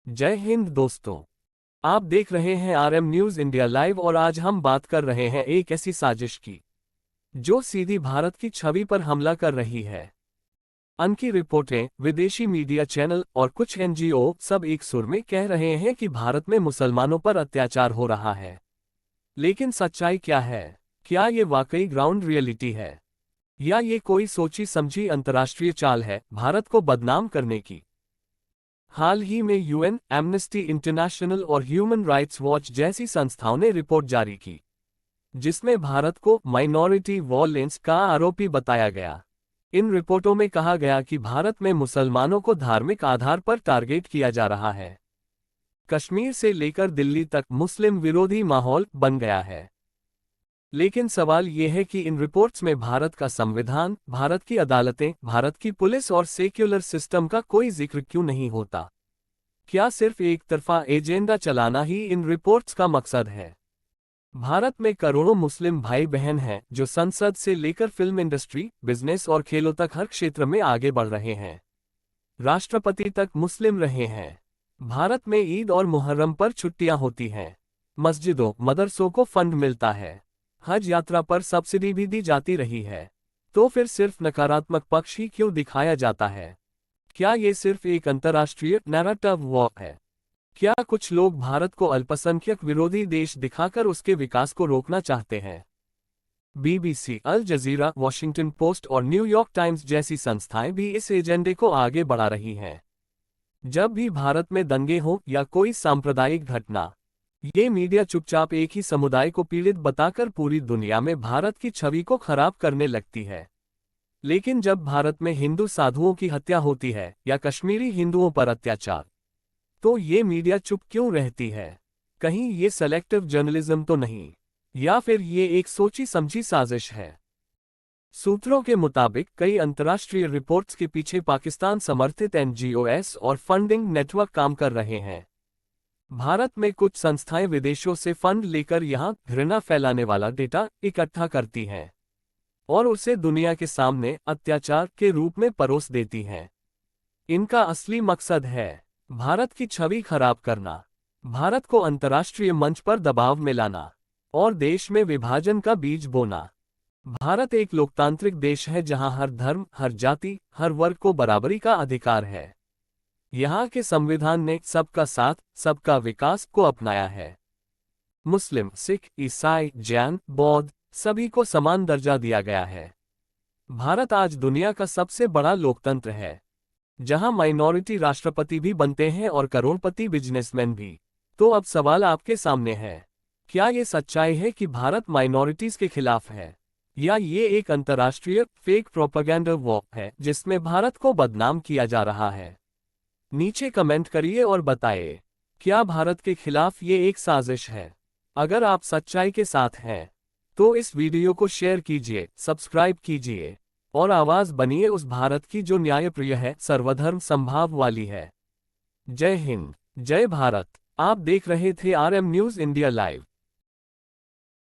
जय हिंद दोस्तों। आप देख रहे हैं आरएम न्यूज इंडिया लाइव और आज हम बात कर रहे हैं एक ऐसी साजिश की जो सीधी भारत की छवि पर हमला कर रही है। अनकी रिपोर्टें, विदेशी मीडिया चैनल और कुछ एनजीओ सब एक सुर में कह रहे हैं कि भारत में मुसलमानों पर अत्याचार हो रहा है। लेकिन सच्चाई क्या है? क्या ये वाकई ग्राउंड रियलिटी है या ये कोई सोची समझी अंतर्राष्ट्रीय चाल है भारत को बदनाम करने की? हाल ही में यूएन, एमनेस्टी इंटरनेशनल और ह्यूमन राइट्स वॉच जैसी संस्थाओं ने रिपोर्ट जारी की जिसमें भारत को माइनॉरिटी वॉयलेंस का आरोपी बताया गया। इन रिपोर्टों में कहा गया कि भारत में मुसलमानों को धार्मिक आधार पर टारगेट किया जा रहा है। कश्मीर से लेकर दिल्ली तक मुस्लिम विरोधी माहौल बन गया है। लेकिन सवाल ये है कि इन रिपोर्ट्स में भारत का संविधान, भारत की अदालतें, भारत की पुलिस और सेक्युलर सिस्टम का कोई जिक्र क्यों नहीं होता? क्या सिर्फ एक तरफा एजेंडा चलाना ही इन रिपोर्ट्स का मकसद है? भारत में करोड़ों मुस्लिम भाई बहन हैं जो संसद से लेकर फिल्म इंडस्ट्री, बिजनेस और खेलों तक हर क्षेत्र में आगे बढ़ रहे हैं। राष्ट्रपति तक मुस्लिम रहे हैं। भारत में ईद और मुहर्रम पर छुट्टियां होती हैं। मस्जिदों, मदरसों को फंड मिलता है। हज यात्रा पर सब्सिडी भी दी जाती रही है। तो फिर सिर्फ नकारात्मक पक्ष ही क्यों दिखाया जाता है? क्या ये सिर्फ एक अंतर्राष्ट्रीय नैरेटिव वॉर है? क्या कुछ लोग भारत को अल्पसंख्यक विरोधी देश दिखाकर उसके विकास को रोकना चाहते हैं? बीबीसी, अल जजीरा, वॉशिंगटन पोस्ट और न्यूयॉर्क टाइम्स जैसी संस्थाएं भी इस एजेंडे को आगे बढ़ा रही हैं। जब भी भारत में दंगे हों या कोई सांप्रदायिक घटना, ये मीडिया चुपचाप एक ही समुदाय को पीड़ित बताकर पूरी दुनिया में भारत की छवि को खराब करने लगती है। लेकिन जब भारत में हिंदू साधुओं की हत्या होती है या कश्मीरी हिंदुओं पर अत्याचार, तो ये मीडिया चुप क्यों रहती है? कहीं ये सेलेक्टिव जर्नलिज्म तो नहीं, या फिर ये एक सोची समझी साजिश है? सूत्रों के मुताबिक कई अंतर्राष्ट्रीय रिपोर्ट्स के पीछे पाकिस्तान समर्थित एनजीओएस और फंडिंग नेटवर्क काम कर रहे हैं। भारत में कुछ संस्थाएं विदेशों से फंड लेकर यहां घृणा फैलाने वाला डेटा इकट्ठा करती हैं और उसे दुनिया के सामने अत्याचार के रूप में परोस देती हैं। इनका असली मकसद है भारत की छवि खराब करना, भारत को अंतर्राष्ट्रीय मंच पर दबाव में लाना और देश में विभाजन का बीज बोना। भारत एक लोकतांत्रिक देश है जहां हर धर्म, हर जाति, हर वर्ग को बराबरी का अधिकार है। यहाँ के संविधान ने सबका साथ, सबका विकास को अपनाया है। मुस्लिम, सिख, ईसाई, जैन, बौद्ध सभी को समान दर्जा दिया गया है। भारत आज दुनिया का सबसे बड़ा लोकतंत्र है जहां माइनॉरिटी राष्ट्रपति भी बनते हैं और करोड़पति बिजनेसमैन भी। तो अब सवाल आपके सामने है, क्या ये सच्चाई है कि भारत माइनॉरिटीज के खिलाफ है, या ये एक अंतर्राष्ट्रीय फेक प्रोपेगेंडा वॉर है जिसमें भारत को बदनाम किया जा रहा है? नीचे कमेंट करिए और बताइए, क्या भारत के खिलाफ ये एक साजिश है? अगर आप सच्चाई के साथ हैं तो इस वीडियो को शेयर कीजिए, सब्सक्राइब कीजिए और आवाज बनिए उस भारत की जो न्यायप्रिय है, सर्वधर्म समभाव वाली है। जय हिंद, जय भारत। आप देख रहे थे आरएम न्यूज इंडिया लाइव।